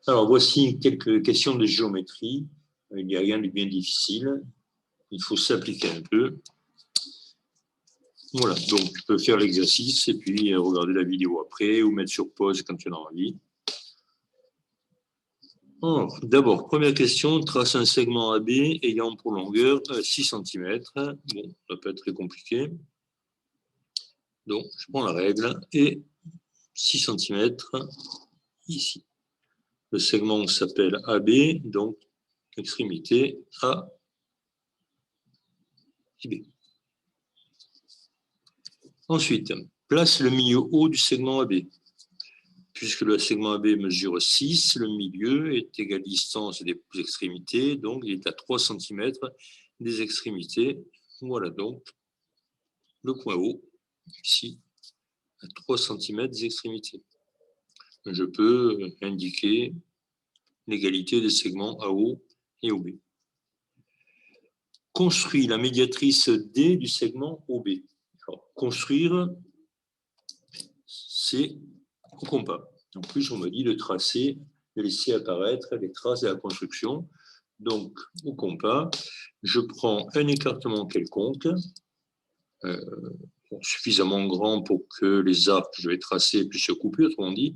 Alors, voici quelques questions de géométrie. Il n'y a rien de bien difficile. Il faut s'appliquer un peu. Voilà, donc tu peux faire l'exercice et puis regarder la vidéo après ou mettre sur pause quand tu en as envie. D'abord, première question, trace un segment AB ayant pour longueur 6 cm. Bon, ça va pas être très compliqué. Donc, je prends la règle et 6 cm ici. Le segment s'appelle AB, donc extrémité A et B. Ensuite, place le milieu haut du segment AB. Puisque le segment AB mesure 6, le milieu est égal distance des extrémités, donc il est à 3 cm des extrémités. Voilà donc le point haut, ici, à 3 cm des extrémités. Je peux indiquer l'égalité des segments AO et OB. Construis la médiatrice D du segment OB. Alors, construire, c'est au compas. En plus, on me dit de tracer, de laisser apparaître les traces de la construction. Donc, au compas, je prends un écartement quelconque, suffisamment grand pour que les arcs que je vais tracer puissent se couper. Autrement dit,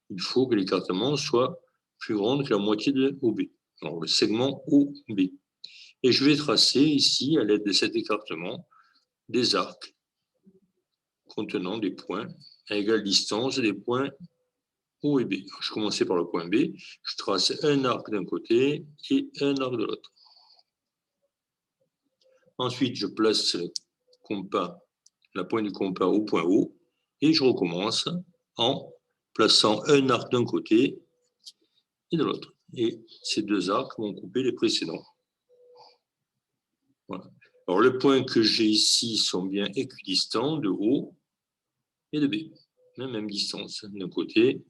il faut que l'écartement soit plus grand que la moitié de OB, alors le segment OB. Et je vais tracer ici, à l'aide de cet écartement, des arcs contenant des points à égale distance des points O et B. Je commençais par le point B, je trace un arc d'un côté et un arc de l'autre. Ensuite, je place le compas, la pointe du compas au point O et je recommence en plaçant un arc d'un côté et de l'autre. Et ces deux arcs vont couper les précédents. Voilà. Alors, les points que j'ai ici sont bien équidistants de O et de B. Même distance d'un côté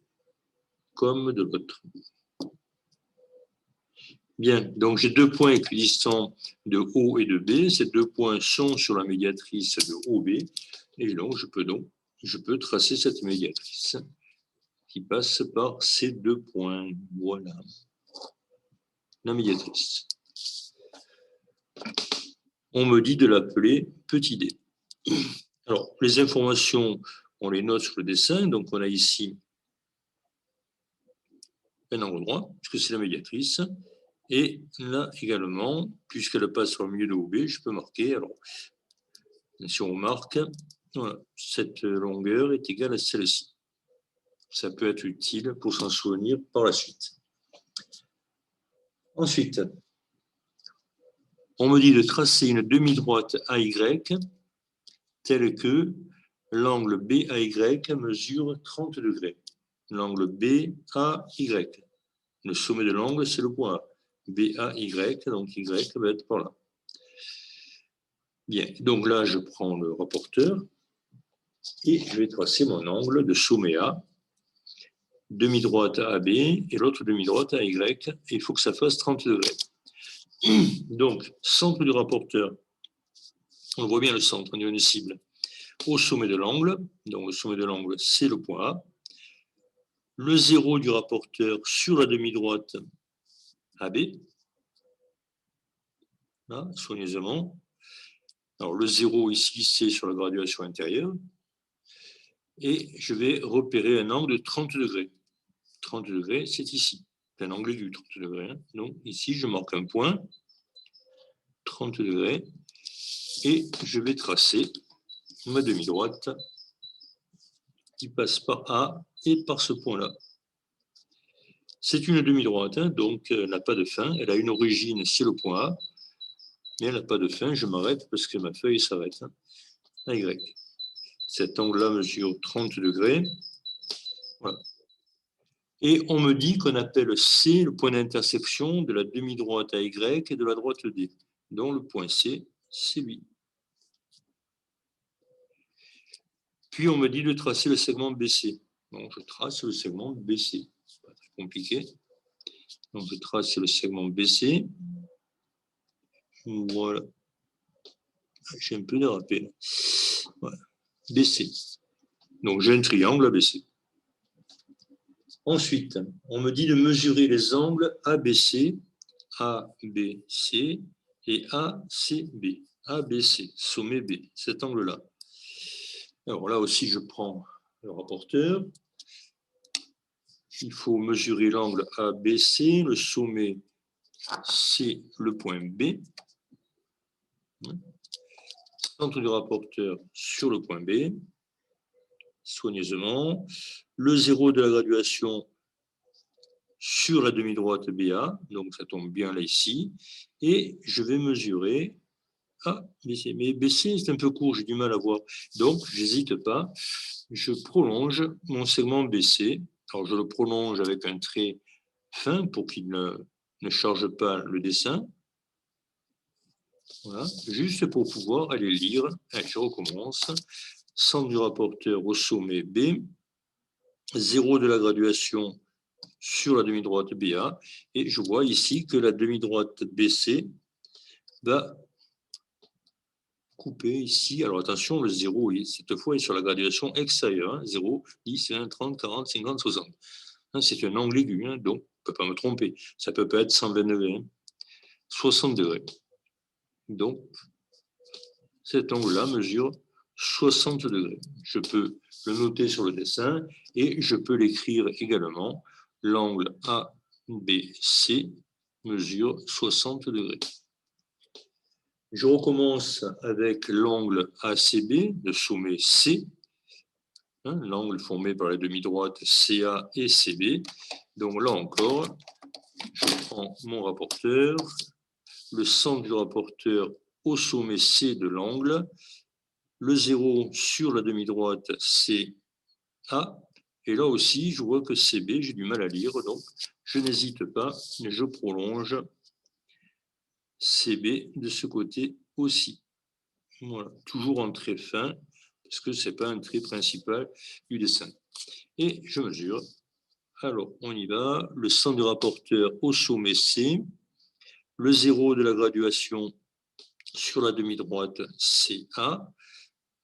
comme de l'autre. Bien, donc j'ai deux points équidistants de O et de B. Ces deux points sont sur la médiatrice de OB. Et donc, je peux tracer cette médiatrice qui passe par ces deux points. Voilà. La médiatrice. On me dit de l'appeler petit d. Alors, les informations, on les note sur le dessin. Donc, on a ici un angle droit, puisque c'est la médiatrice. Et là également, puisqu'elle passe sur le milieu de OB, je peux marquer. Alors, si on marque, voilà, cette longueur est égale à celle-ci. Ça peut être utile pour s'en souvenir par la suite. Ensuite, on me dit de tracer une demi-droite AY telle que l'angle BAY mesure 30 degrés. L'angle BAY. Le sommet de l'angle, c'est le point A. BAY, donc Y va être par là. Bien, donc là, je prends le rapporteur et je vais tracer mon angle de sommet A, demi-droite AB et l'autre demi-droite AY. Et il faut que ça fasse 30 degrés. Donc, centre du rapporteur, on voit bien le centre, on est une cible, au sommet de l'angle. Donc, le sommet de l'angle, c'est le point A. Le zéro du rapporteur sur la demi-droite AB. Là, soigneusement. Alors, le 0 ici, c'est sur la graduation intérieure. Et je vais repérer un angle de 30 degrés. 30 degrés, c'est ici. C'est un angle aigu, 30 degrés. Hein. Donc, ici, je marque un point, 30 degrés, et je vais tracer ma demi-droite qui passe par A et par ce point-là. C'est une demi-droite, hein, donc elle n'a pas de fin. Elle a une origine, c'est le point A, mais elle n'a pas de fin. Je m'arrête parce que ma feuille s'arrête. Hein, à Y. Cet angle-là mesure 30 degrés. Voilà. Et on me dit qu'on appelle C le point d'intersection de la demi-droite AY et de la droite D. Donc le point C, c'est lui. Puis on me dit de tracer le segment BC. Donc je trace le segment BC. C'est pas très compliqué. Donc je trace le segment BC. Voilà. J'ai un peu dérapé. Voilà. BC. Donc j'ai un triangle ABC. Ensuite, on me dit de mesurer les angles ABC, ABC et ACB. ABC, sommet B, cet angle-là. Alors là aussi, je prends le rapporteur. Il faut mesurer l'angle ABC, le sommet c'est le point B. Centre du rapporteur sur le point B, soigneusement. Le 0 de la graduation sur la demi-droite BA, donc ça tombe bien là ici. Et je vais mesurer. Ah, mais BC, c'est un peu court, j'ai du mal à voir. Donc, j'hésite pas. Je prolonge mon segment BC. Alors, je le prolonge avec un trait fin pour qu'il ne charge pas le dessin. Voilà, juste pour pouvoir aller lire. Allez, je recommence. Centre du rapporteur au sommet B, 0 de la graduation sur la demi-droite BA, et je vois ici que la demi-droite BC va couper ici. Alors attention, le 0, cette fois, est sur la graduation extérieure. 0, 10, 20, 30, 40, 50, 60. C'est un angle aigu, donc je ne peux pas me tromper. Ça peut pas être 120 degrés, 60 degrés. Donc, cet angle-là mesure 60 degrés. Je peux le noter sur le dessin et je peux l'écrire également. L'angle ABC mesure 60 degrés. Je recommence avec l'angle ACB, le sommet C, l'angle formé par la demi-droite CA et CB. Donc là encore, je prends mon rapporteur, le centre du rapporteur au sommet C de l'angle, le 0 sur la demi-droite CA, et là aussi, je vois que CB, j'ai du mal à lire, donc je n'hésite pas, je prolonge CB de ce côté aussi. Voilà, toujours en trait fin, parce que ce n'est pas un trait principal du dessin. Et je mesure. Alors, on y va. Le centre du rapporteur au sommet C, le 0 de la graduation sur la demi-droite CA.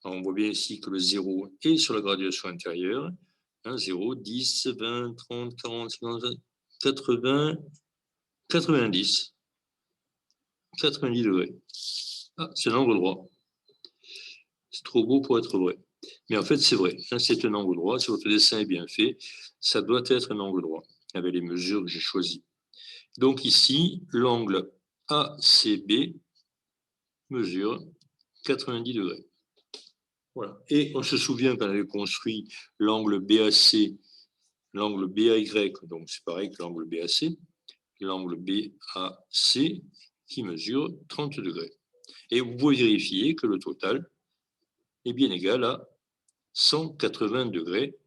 Alors, on voit bien ici que le 0 est sur la graduation intérieure. 0, 10, 20, 30, 40, 50, 80, 90. 90 degrés. Ah, c'est l'angle droit. C'est trop beau pour être vrai. Mais en fait, c'est vrai. C'est un angle droit. Si votre dessin est bien fait, ça doit être un angle droit, avec les mesures que j'ai choisies. Donc ici, l'angle ACB mesure 90 degrés. Voilà. Et on se souvient qu'on avait construit l'angle BAC, l'angle BAY, donc c'est pareil que l'angle BAC, l'angle BAC qui mesure 30 degrés. Et vous pouvez vérifier que le total est bien égal à 180 degrés.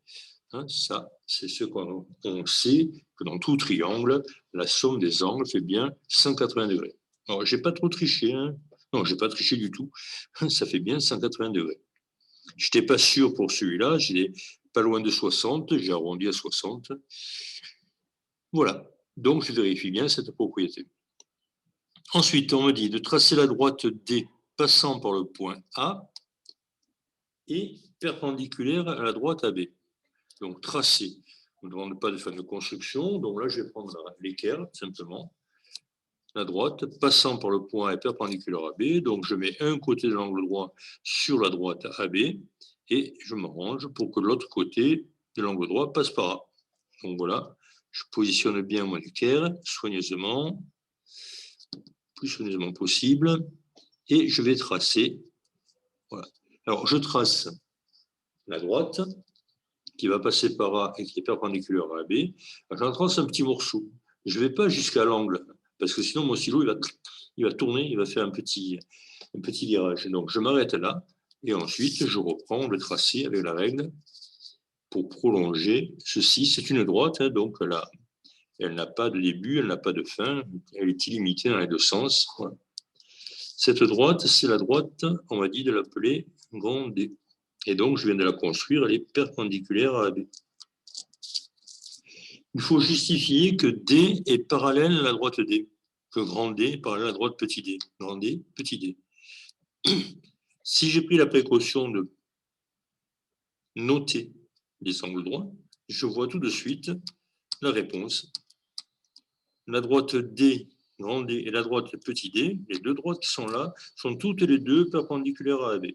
Ça, c'est ce qu'on sait, que dans tout triangle, la somme des angles fait bien 180 degrés. Alors, je n'ai pas trop triché. Non, je n'ai pas triché du tout. Ça fait bien 180 degrés. Je n'étais pas sûr pour celui-là. J'étais pas loin de 60. J'ai arrondi à 60. Voilà. Donc, je vérifie bien cette propriété. Ensuite, on me dit de tracer la droite D passant par le point A et perpendiculaire à la droite AB. Donc, tracer. On ne demande pas de faire de construction. Donc là, je vais prendre l'équerre, simplement. La droite, passant par le point A perpendiculaire à B. Donc, je mets un côté de l'angle droit sur la droite AB et je m'arrange pour que l'autre côté de l'angle droit passe par A. Donc voilà, je positionne bien mon équerre soigneusement, plus soigneusement possible, et je vais tracer. Voilà. Alors, je trace la droite qui va passer par A et qui est perpendiculaire à B. J'en trace un petit morceau. Je ne vais pas jusqu'à l'angle, parce que sinon mon stylo il va tourner, il va faire un petit virage. Donc je m'arrête là, et ensuite je reprends le tracé avec la règle pour prolonger ceci. C'est une droite, donc là, elle n'a pas de début, elle n'a pas de fin, elle est illimitée dans les deux sens. Voilà. Cette droite, c'est la droite, on m'a dit de l'appeler grand D. Et donc, je viens de la construire, elle est perpendiculaire à AB. Il faut justifier que D est parallèle à la droite D, que grand D est parallèle à la droite petit d. Grand D, petit d. Si j'ai pris la précaution de noter les angles droits, je vois tout de suite La réponse, la droite D, grand D, et la droite petit d, les deux droites qui sont là, sont toutes les deux perpendiculaires à AB.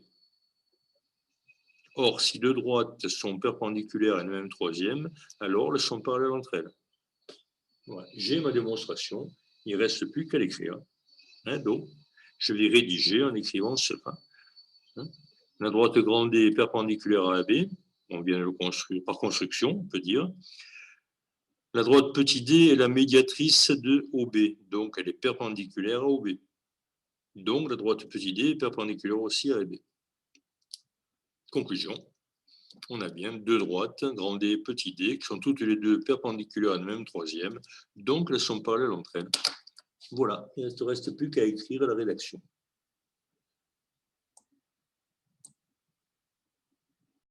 Or, si deux droites sont perpendiculaires à une même troisième, alors elles sont parallèles entre elles. Voilà. J'ai ma démonstration, il ne reste plus qu'à l'écrire. Donc, je vais rédiger en écrivant cela. La droite grand D est perpendiculaire à AB, on vient de le construire par construction, on peut dire. La droite petit d est la médiatrice de OB, donc elle est perpendiculaire à OB. Donc la droite petit d est perpendiculaire aussi à AB. Conclusion, on a bien deux droites, grand D et petit d, qui sont toutes les deux perpendiculaires à une même troisième, donc elles sont parallèles entre elles. Voilà, il ne te reste plus qu'à écrire la rédaction.